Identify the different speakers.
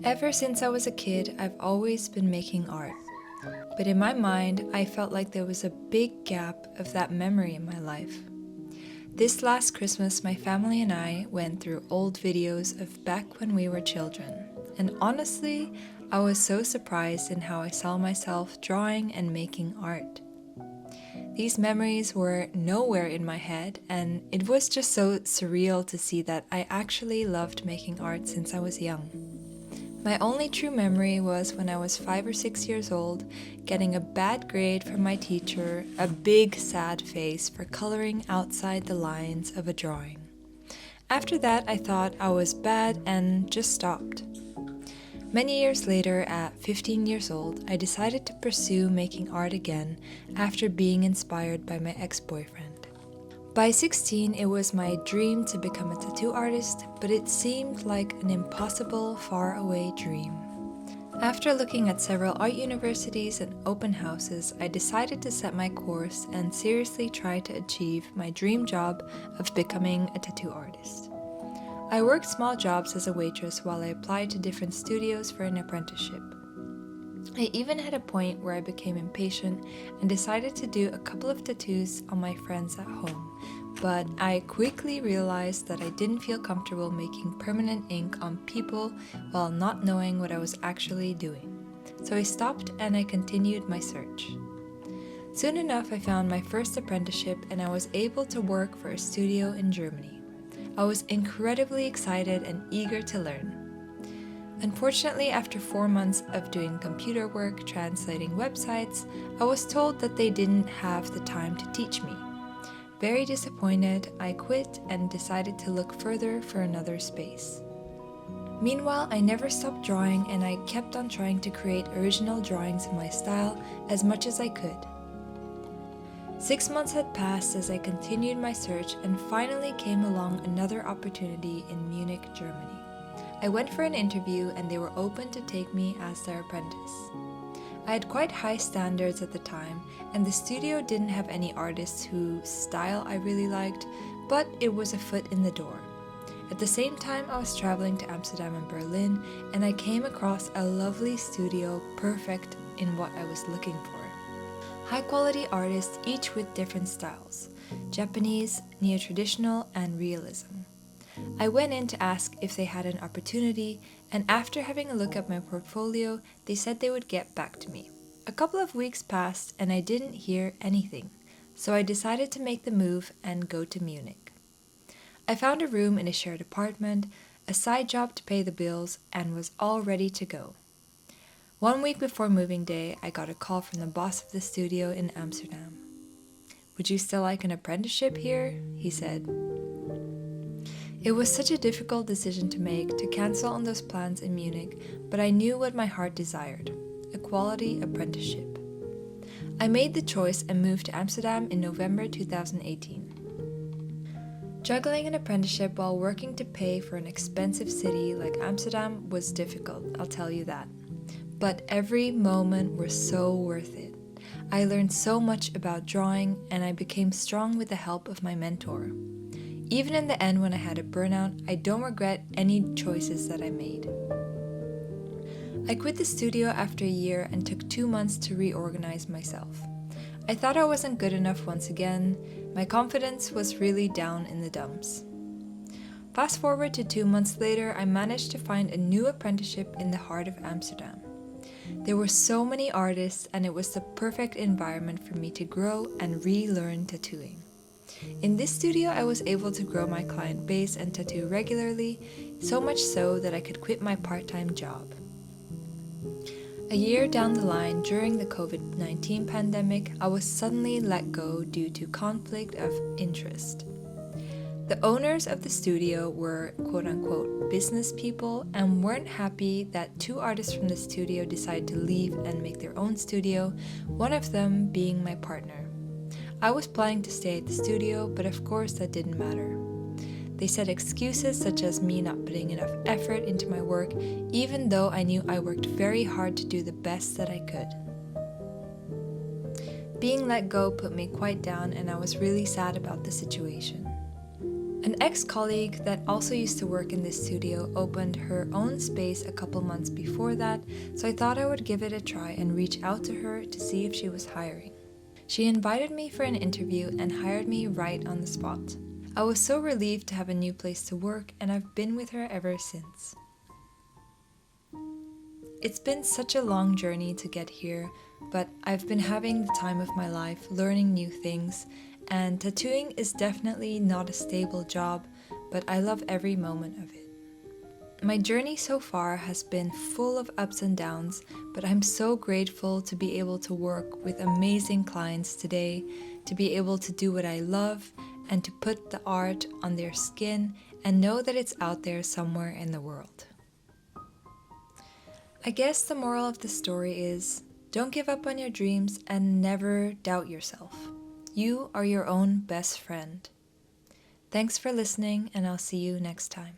Speaker 1: Ever since I was a kid, I've always been making art. But in my mind, I felt like there was a big gap of that memory in my life. This last Christmas, my family and I went through old videos of back when we were children. And honestly, I was so surprised in how I saw myself drawing and making art. These memories were nowhere in my head, and it was just so surreal to see that I actually loved making art since I was young. My only true memory was when I was 5 or 6 years old, getting a bad grade from my teacher, a big sad face for coloring outside the lines of a drawing. After that, I thought I was bad and just stopped. Many years later, at 15 years old, I decided to pursue making art again after being inspired by my ex-boyfriend. By 16, it was my dream to become a tattoo artist, but it seemed like an impossible, faraway dream. After looking at several art universities and open houses, I decided to set my course and seriously try to achieve my dream job of becoming a tattoo artist. I worked small jobs as a waitress while I applied to different studios for an apprenticeship. I even had a point where I became impatient and decided to do a couple of tattoos on my friends at home, but I quickly realized that I didn't feel comfortable making permanent ink on people while not knowing what I was actually doing. So I stopped and I continued my search. Soon enough, I found my first apprenticeship and I was able to work for a studio in Germany. I was incredibly excited and eager to learn. Unfortunately, after 4 months of doing computer work translating websites, I was told that they didn't have the time to teach me. Very disappointed, I quit and decided to look further for another space. Meanwhile, I never stopped drawing and I kept on trying to create original drawings in my style as much as I could. 6 months had passed as I continued my search and finally came along another opportunity in Munich, Germany. I went for an interview and they were open to take me as their apprentice. I had quite high standards at the time, and the studio didn't have any artists whose style I really liked, but it was a foot in the door. At the same time, I was traveling to Amsterdam and Berlin, and I came across a lovely studio perfect in what I was looking for. High-quality artists, each with different styles: Japanese, neo-traditional, and realism. I went in to ask if they had an opportunity, and after having a look at my portfolio, they said they would get back to me. A couple of weeks passed and I didn't hear anything, so I decided to make the move and go to Munich. I found a room in a shared apartment, a side job to pay the bills, and was all ready to go. 1 week before moving day, I got a call from the boss of the studio in Amsterdam. "Would you still like an apprenticeship here?" he said. It was such a difficult decision to make to cancel on those plans in Munich, but I knew what my heart desired: a quality apprenticeship. I made the choice and moved to Amsterdam in November 2018. Juggling an apprenticeship while working to pay for an expensive city like Amsterdam was difficult, I'll tell you that. But every moment was so worth it. I learned so much about drawing and I became strong with the help of my mentor. Even in the end, when I had a burnout, I don't regret any choices that I made. I quit the studio after a year and took 2 months to reorganize myself. I thought I wasn't good enough once again. My confidence was really down in the dumps. Fast forward to 2 months later, I managed to find a new apprenticeship in the heart of Amsterdam. There were so many artists and it was the perfect environment for me to grow and relearn tattooing. In this studio, I was able to grow my client base and tattoo regularly, so much so that I could quit my part-time job. A year down the line, during the COVID-19 pandemic, I was suddenly let go due to conflict of interest. The owners of the studio were quote-unquote business people and weren't happy that 2 artists from the studio decided to leave and make their own studio, one of them being my partner. I was planning to stay at the studio, but of course that didn't matter. They said excuses such as me not putting enough effort into my work, even though I knew I worked very hard to do the best that I could. Being let go put me quite down and I was really sad about the situation. An ex-colleague that also used to work in this studio opened her own space a couple months before that, so I thought I would give it a try and reach out to her to see if she was hiring. She invited me for an interview and hired me right on the spot. I was so relieved to have a new place to work, and I've been with her ever since. It's been such a long journey to get here, but I've been having the time of my life learning new things, and tattooing is definitely not a stable job, but I love every moment of it. My journey so far has been full of ups and downs, but I'm so grateful to be able to work with amazing clients today, to be able to do what I love, and to put the art on their skin and know that it's out there somewhere in the world. I guess the moral of the story is, don't give up on your dreams and never doubt yourself. You are your own best friend. Thanks for listening, and I'll see you next time.